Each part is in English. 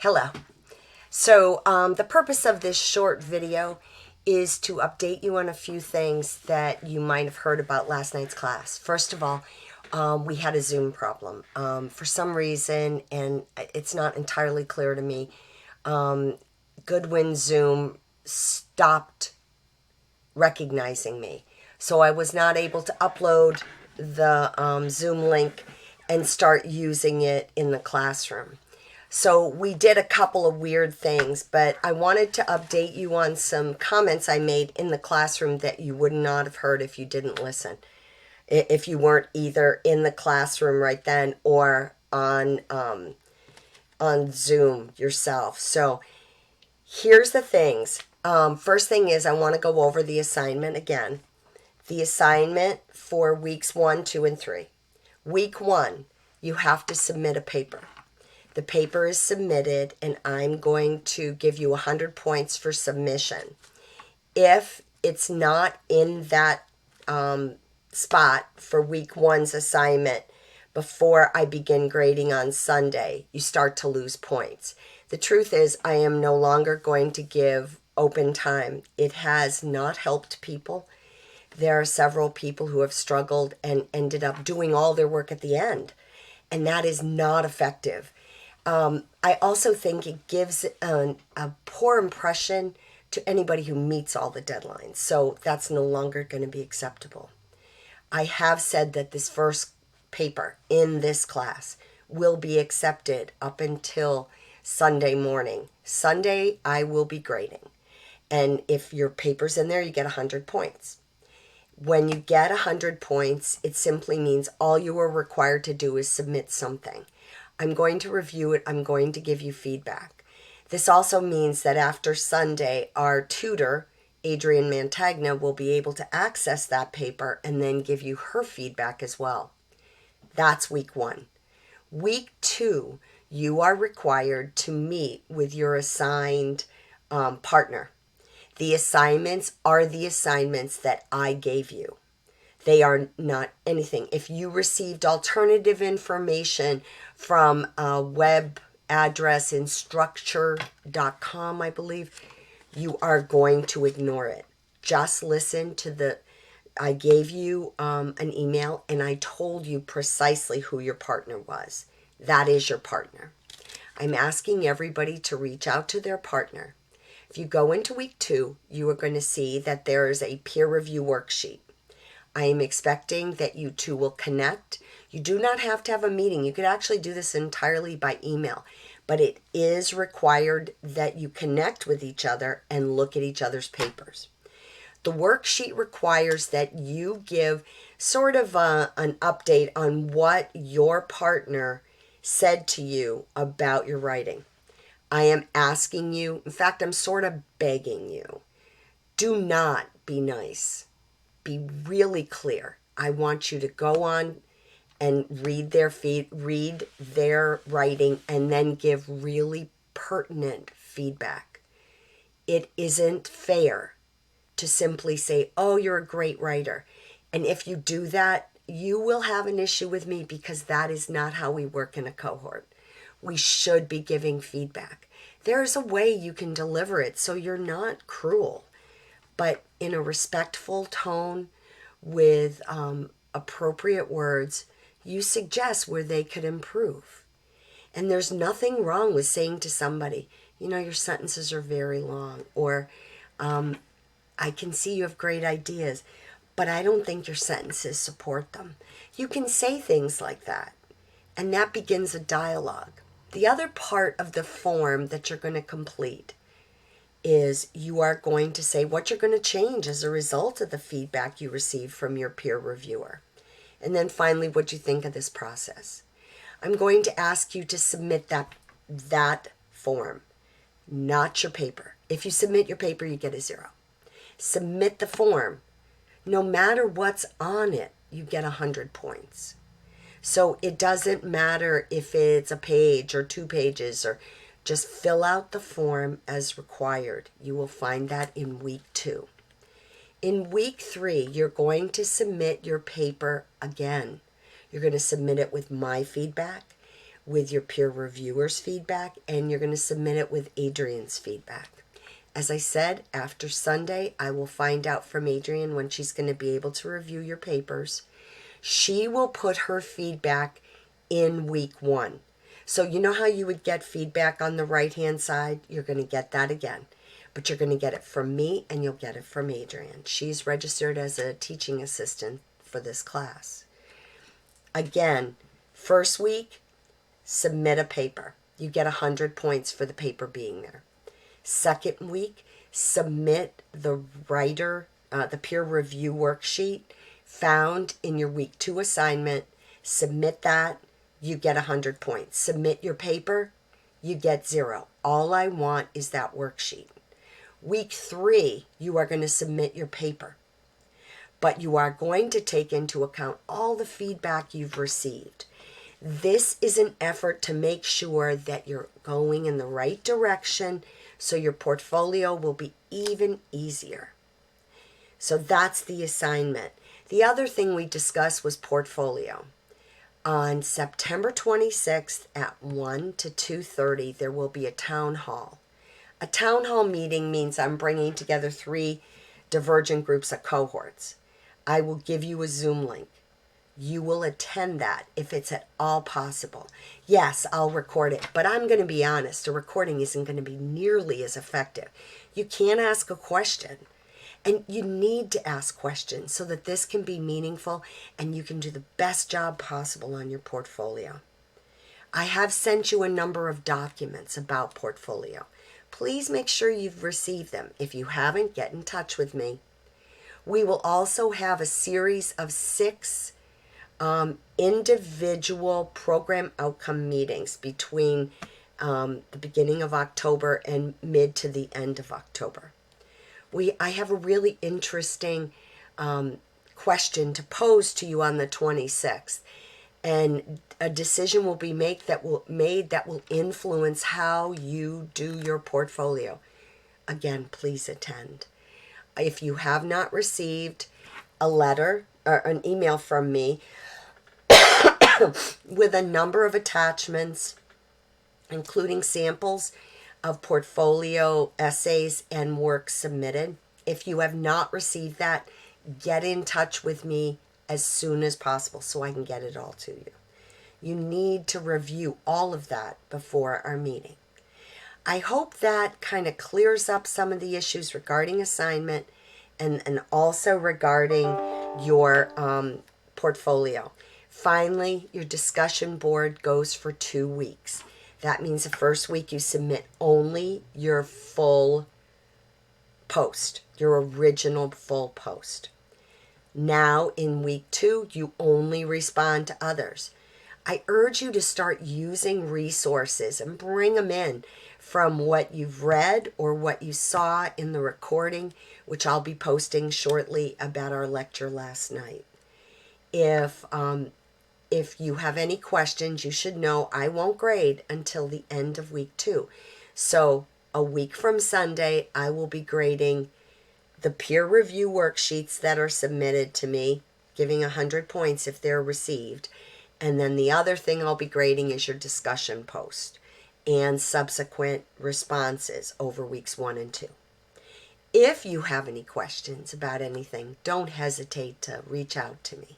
Hello. So the purpose of this short video is to update you on a few things that you might have heard about last night's class. First of all, we had a Zoom problem. For some reason, and it's not entirely clear to me, Goodwin Zoom stopped recognizing me. So I was not able to upload the Zoom link and start using it in the classroom. So we did a couple of weird things, but I wanted to update you on some comments I made in the classroom that you would not have heard if you didn't listen. If you weren't either in the classroom right then or on Zoom yourself. So here's the things. First thing is I want to go over the assignment again. The assignment for weeks 1, 2, and 3. Week 1, you have to submit a paper. The paper is submitted, and I'm going to give you 100 points for submission. If it's not in that spot for week 1's assignment before I begin grading on Sunday, you start to lose points. The truth is, I am no longer going to give open time. It has not helped people. There are several people who have struggled and ended up doing all their work at the end, and that is not effective. I also think it gives a poor impression to anybody who meets all the deadlines. So that's no longer going to be acceptable. I have said that this first paper in this class will be accepted up until Sunday morning. Sunday, I will be grading. And if your paper's in there, you get 100 points. When you get 100 points, it simply means all you are required to do is submit something. I'm going to review it. I'm going to give you feedback. This also means that after Sunday, our tutor, Adrienne Mantagna, will be able to access that paper and then give you her feedback as well. That's week 1. Week 2, you are required to meet with your assigned partner. The assignments are the assignments that I gave you. They are not anything. If you received alternative information from a web address instructure.com, I believe, you are going to ignore it. Just listen to I gave you an email and I told you precisely who your partner was. That is your partner. I'm asking everybody to reach out to their partner. If you go into week 2, you are going to see that there is a peer review worksheet. I am expecting that you two will connect. You do not have to have a meeting. You could actually do this entirely by email, but it is required that you connect with each other and look at each other's papers. The worksheet requires that you give sort of an update on what your partner said to you about your writing. I am asking you, in fact, I'm sort of begging you, do not be nice. Be really clear. I want you to go on and read their writing and then give really pertinent feedback. It isn't fair to simply say, oh, you're a great writer. And if you do that, you will have an issue with me because that is not how we work in a cohort. We should be giving feedback. There's a way you can deliver it so you're not cruel, but in a respectful tone with appropriate words, you suggest where they could improve. And there's nothing wrong with saying to somebody, you know, your sentences are very long, or I can see you have great ideas, but I don't think your sentences support them. You can say things like that, and that begins a dialogue. The other part of the form that you're going to complete is you are going to say what you're going to change as a result of the feedback you receive from your peer reviewer. And then finally, what you think of this process. I'm going to ask you to submit that form, not your paper. If you submit your paper, you get a 0. Submit the form. No matter what's on it, you get 100 points. So it doesn't matter if it's a page or 2 pages, or just fill out the form as required. You will find that in week 2. In week 3, you're going to submit your paper again. You're going to submit it with my feedback, with your peer reviewers' feedback, and you're going to submit it with Adrienne's feedback. As I said, after Sunday, I will find out from Adrienne when she's going to be able to review your papers. She will put her feedback in week 1. So you know how you would get feedback on the right-hand side? You're going to get that again. But you're going to get it from me and you'll get it from Adrienne. She's registered as a teaching assistant for this class. Again, first week, submit a paper. You get 100 points for the paper being there. Second week, submit the the peer review worksheet found in your week 2 assignment. Submit that, you get 100 points. Submit your paper, you get 0. All I want is that worksheet. Week 3, you are going to submit your paper, but you are going to take into account all the feedback you've received. This is an effort to make sure that you're going in the right direction so your portfolio will be even easier. So that's the assignment. The other thing we discussed was portfolio. On September 26th at 1 to 2:30, there will be a town hall. A town hall meeting means I'm bringing together 3 divergent groups of cohorts. I will give you a Zoom link. You will attend that if it's at all possible. Yes, I'll record it, but I'm going to be honest, a recording isn't going to be nearly as effective. You can't ask a question, and you need to ask questions so that this can be meaningful and you can do the best job possible on your portfolio. I have sent you a number of documents about portfolio. Please make sure you've received them. If you haven't, get in touch with me. We will also have a series of 6 individual program outcome meetings between the beginning of October and mid to the end of October. I have a really interesting question to pose to you on the 26th, and a decision will be made that will influence how you do your portfolio. Again, please attend. If you have not received a letter or an email from me with a number of attachments, including samples of portfolio essays and work submitted, if you have not received that, get in touch with me as soon as possible so I can get it all to you. You need to review all of that before our meeting. I hope that kind of clears up some of the issues regarding assignment and also regarding your portfolio. Finally, your discussion board goes for 2 weeks. That means the first week you submit only your full post, your original full post. Now in week 2, you only respond to others. I urge you to start using resources and bring them in from what you've read or what you saw in the recording, which I'll be posting shortly about our lecture last night. If you have any questions, you should know I won't grade until the end of week 2. So a week from Sunday, I will be grading the peer review worksheets that are submitted to me, giving 100 points if they're received. And then the other thing I'll be grading is your discussion post and subsequent responses over weeks 1 and 2. If you have any questions about anything, don't hesitate to reach out to me.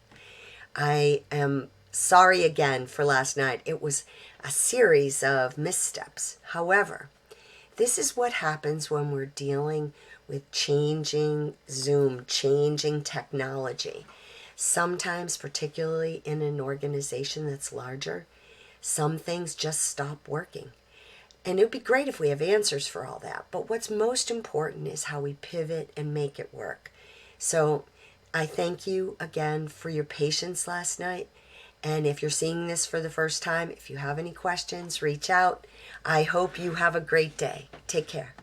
I am sorry again for last night. It was a series of missteps. However, this is what happens when we're dealing with changing Zoom, changing technology. Sometimes, particularly in an organization that's larger, some things just stop working. And it would be great if we have answers for all that. But what's most important is how we pivot and make it work. So I thank you again for your patience last night. And if you're seeing this for the first time, if you have any questions, reach out. I hope you have a great day. Take care.